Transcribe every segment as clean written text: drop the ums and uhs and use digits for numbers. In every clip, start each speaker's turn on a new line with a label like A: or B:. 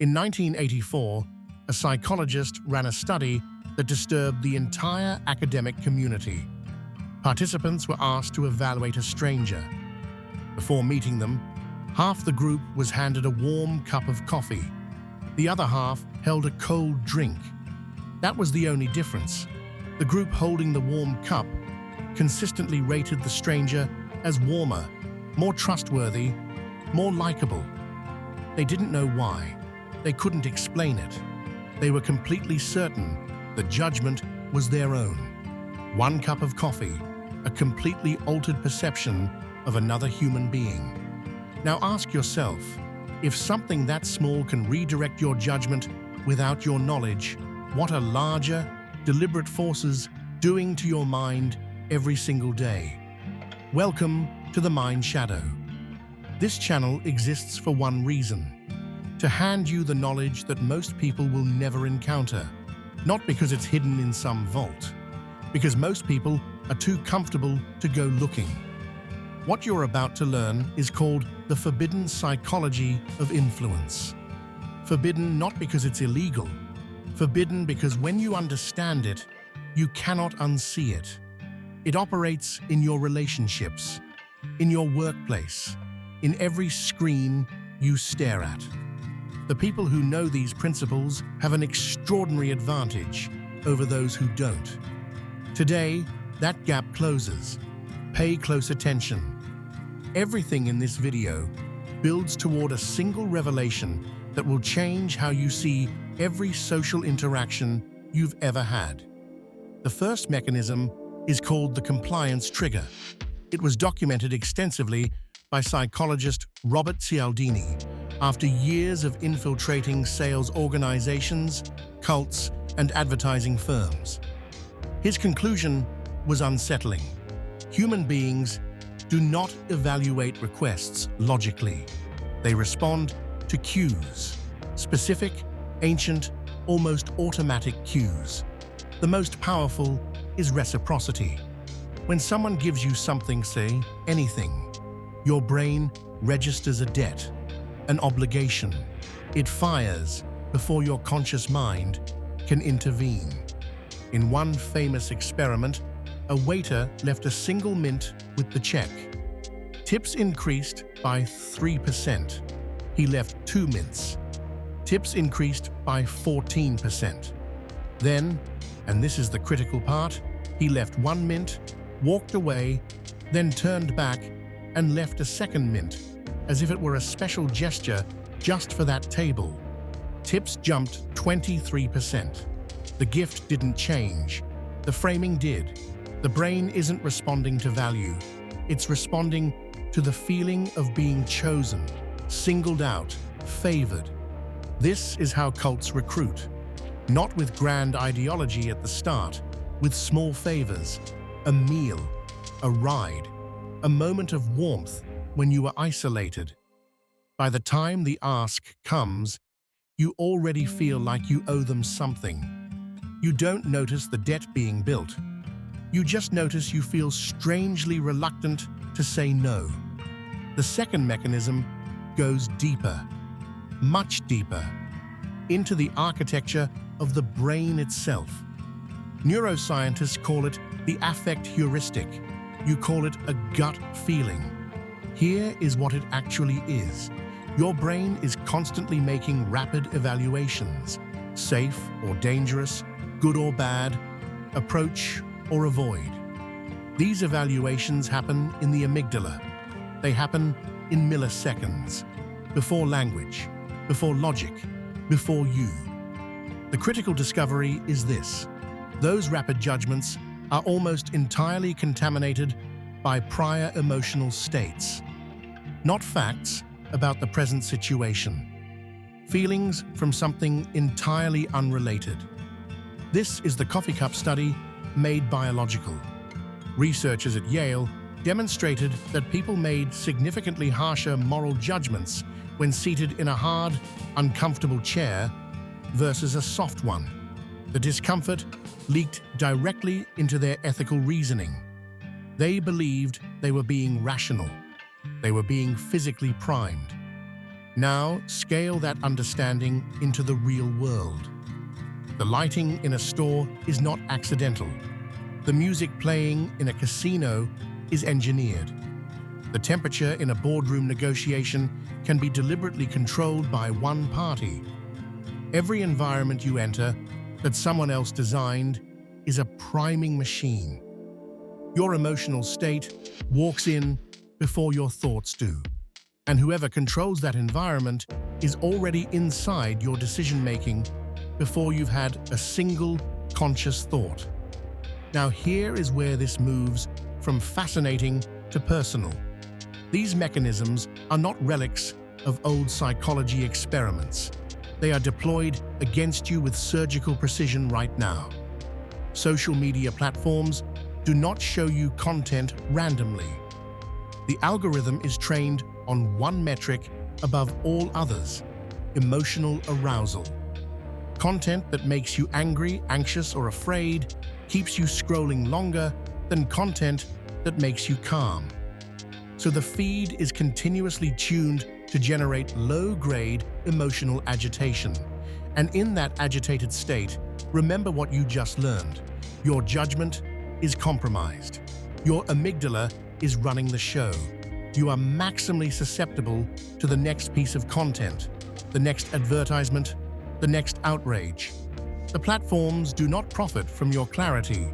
A: In 1984, a psychologist ran a study that disturbed the entire academic community. Participants were asked to evaluate a stranger. Before meeting them, half the group was handed a warm cup of coffee. The other half held a cold drink. That was the only difference. The group holding the warm cup consistently rated the stranger as warmer, more trustworthy, more likable. They didn't know why. They couldn't explain it. They were completely certain the judgment was their own. One cup of coffee, a completely altered perception of another human being. Now ask yourself, if something that small can redirect your judgment without your knowledge, what are larger, deliberate forces doing to your mind every single day? Welcome to the Mind Shadow. This channel exists for one reason: to hand you the knowledge that most people will never encounter. Not because it's hidden in some vault, because most people are too comfortable to go looking. What you're about to learn is called the forbidden psychology of influence. Forbidden not because it's illegal. Forbidden because when you understand it, you cannot unsee it. It operates in your relationships, in your workplace, in every screen you stare at. The people who know these principles have an extraordinary advantage over those who don't. Today, that gap closes. Pay close attention. Everything in this video builds toward a single revelation that will change how you see every social interaction you've ever had. The first mechanism is called the compliance trigger. It was documented extensively by psychologist Robert Cialdini after years of infiltrating sales organizations, cults, and advertising firms. His conclusion was unsettling. Human beings do not evaluate requests logically. They respond to cues, specific, ancient, almost automatic cues. The most powerful is reciprocity. When someone gives you something, say anything, your brain registers a debt, an obligation. It fires before your conscious mind can intervene. In one famous experiment, a waiter left a single mint with the check. Tips increased by 3%. He left 2 mints. Tips increased by 14%. Then, and this is the critical part, he left 1 mint, walked away, then turned back and left a second mint, as if it were a special gesture just for that table. Tips jumped 23%. The gift didn't change. The framing did. The brain isn't responding to value. It's responding to the feeling of being chosen, singled out, favored. This is how cults recruit. Not with grand ideology at the start, with small favors, a meal, a ride, a moment of warmth when you are isolated. By the time the ask comes, you already feel like you owe them something. You don't notice the debt being built. You just notice you feel strangely reluctant to say no. The second mechanism goes deeper, much deeper, into the architecture of the brain itself. Neuroscientists call it the affect heuristic. You call it a gut feeling. Here is what it actually is. Your brain is constantly making rapid evaluations: safe or dangerous, good or bad, approach or avoid. These evaluations happen in the amygdala. They happen in milliseconds, before language, before logic, before you. The critical discovery is this: those rapid judgments are almost entirely contaminated by prior emotional states. Not facts about the present situation. Feelings from something entirely unrelated. This is the coffee cup study made biological. Researchers at Yale demonstrated that people made significantly harsher moral judgments when seated in a hard, uncomfortable chair versus a soft one. The discomfort leaked directly into their ethical reasoning. They believed they were being rational. They were being physically primed. Now, scale that understanding into the real world. The lighting in a store is not accidental. The music playing in a casino is engineered. The temperature in a boardroom negotiation can be deliberately controlled by one party. Every environment you enter that someone else designed is a priming machine. Your emotional state walks in before your thoughts do. And whoever controls that environment is already inside your decision-making before you've had a single conscious thought. Now here is where this moves from fascinating to personal. These mechanisms are not relics of old psychology experiments. They are deployed against you with surgical precision right now. Social media platforms do not show you content randomly. The algorithm is trained on one metric above all others: emotional arousal. Content that makes you angry, anxious, or afraid keeps you scrolling longer than content that makes you calm. So the feed is continuously tuned to generate low-grade emotional agitation. And in that agitated state, remember what you just learned. Your judgment is compromised. Your amygdala is running the show. You are maximally susceptible to the next piece of content, the next advertisement, the next outrage. The platforms do not profit from your clarity.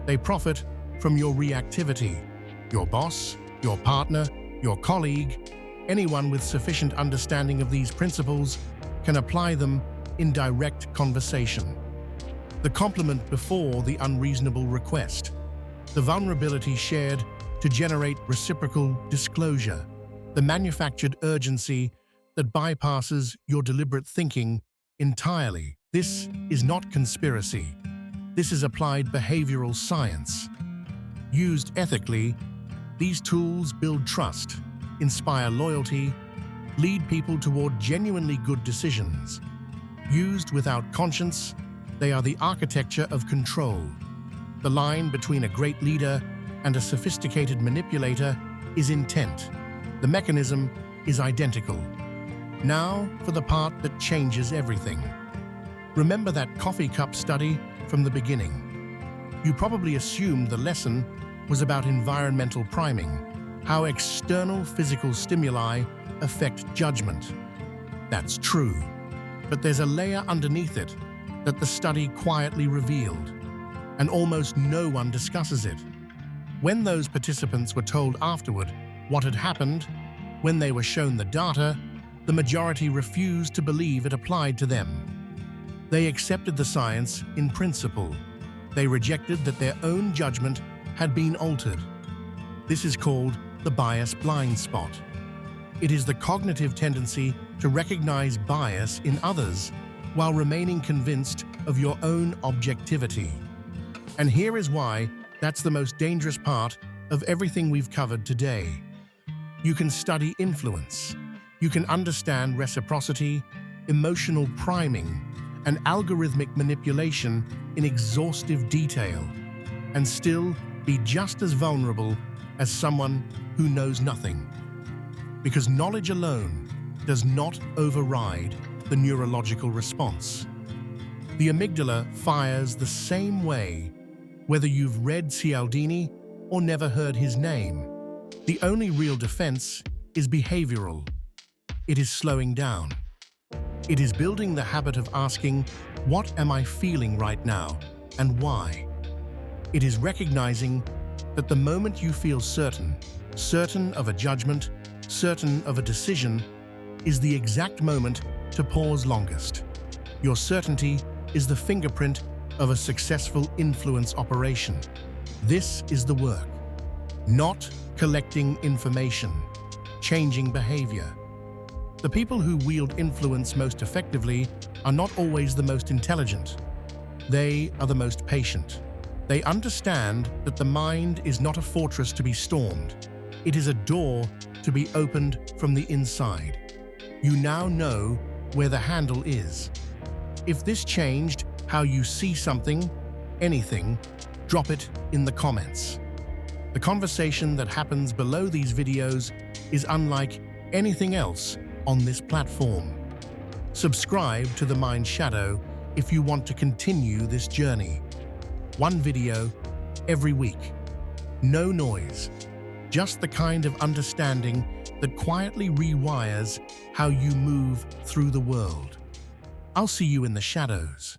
A: They profit from your reactivity. Your boss, your partner, your colleague, anyone with sufficient understanding of these principles can apply them in direct conversation. The compliment before the unreasonable request. The vulnerability shared to generate reciprocal disclosure. The manufactured urgency that bypasses your deliberate thinking entirely. This is not conspiracy. This is applied behavioral science. Used ethically, these tools build trust, inspire loyalty, lead people toward genuinely good decisions. Used without conscience, they are the architecture of control. The line between a great leader and a sophisticated manipulator is intent. The mechanism is identical. Now for the part that changes everything. Remember that coffee cup study from the beginning. You probably assumed the lesson was about environmental priming, how external physical stimuli affect judgment. That's true, but there's a layer underneath it that the study quietly revealed, and almost no one discusses it. When those participants were told afterward what had happened, when they were shown the data, the majority refused to believe it applied to them. They accepted the science in principle. They rejected that their own judgment had been altered. This is called the bias blind spot. It is the cognitive tendency to recognize bias in others while remaining convinced of your own objectivity. And here is why that's the most dangerous part of everything we've covered today. You can study influence. You can understand reciprocity, emotional priming, and algorithmic manipulation in exhaustive detail, and still be just as vulnerable as someone who knows nothing. Because knowledge alone does not override the neurological response. The amygdala fires the same way, whether you've read Cialdini or never heard his name. The only real defense is behavioral. It is slowing down. It is building the habit of asking, what am I feeling right now and why? It is recognizing that the moment you feel certain of a judgment, certain of a decision, is the exact moment to pause longest. Your certainty is the fingerprint of a successful influence operation. This is the work. Not collecting information, changing behavior. The people who wield influence most effectively are not always the most intelligent. They are the most patient. They understand that the mind is not a fortress to be stormed. It is a door to be opened from the inside. You now know where the handle is. If this changed how you see something, anything, drop it in the comments. The conversation that happens below these videos is unlike anything else on this platform. Subscribe to The Mind Shadow if you want to continue this journey. One video every week. No noise, just the kind of understanding that quietly rewires how you move through the world. I'll see you in the shadows.